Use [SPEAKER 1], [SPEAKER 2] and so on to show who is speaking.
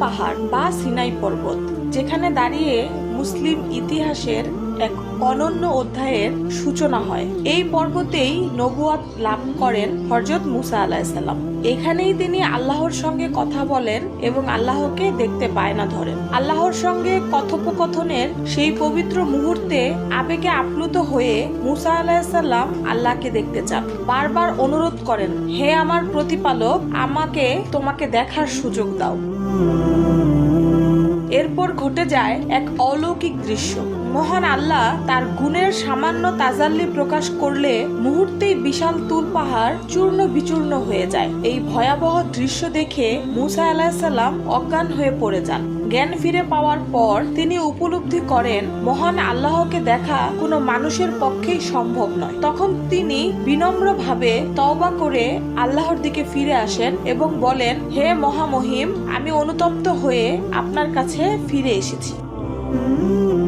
[SPEAKER 1] পাহাড় বা সিনাই পর্বত, যেখানে দাঁড়িয়ে মুসলিম ইতিহাসের এক অনন্য অধ্যায়ের সূচনা হয়। এই পর্বতেই নবুয়াত লাভ করেন হযরত মুসা আলাইহিস সালাম। এখানেই তিনি আল্লাহর সঙ্গে কথা বলেন এবং আল্লাহকে দেখতে বায়না ধরেন। আল্লাহর সঙ্গে কথোপকথনের সেই পবিত্র মুহূর্তে আবেগে আপ্লুত হয়ে মুসা আলাইহিস সালাম আল্লাহকে দেখতে চান। বারবার অনুরোধ করেন, হে আমার প্রতিপালক, আমাকে তোমাকে দেখার সুযোগ দাও। এরপর ঘটে যায় এক অলৌকিক দৃশ্য। মহান আল্লাহ তার গুণের সামান্য তাজাল্লি প্রকাশ করলে মুহূর্তেই বিশাল তুল পাহাড় চূর্ণ বিচূর্ণ হয়ে যায়। এই ভয়াবহ দৃশ্য দেখে মুসা আলাইহিস সালাম অজ্ঞান হয়ে পড়ে যান। জ্ঞান ফিরে পাওয়ার পর তিনি উপলব্ধি করেন মহান আল্লাহকে দেখা কোনো মানুষের পক্ষেই সম্ভব নয়। তখন তিনি বিনম্রভাবে তওবা করে আল্লাহর দিকে ফিরে আসেন এবং বলেন, হে মহামহিম, আমি অনুতপ্ত হয়ে আপনার কাছে ফিরে এসেছি।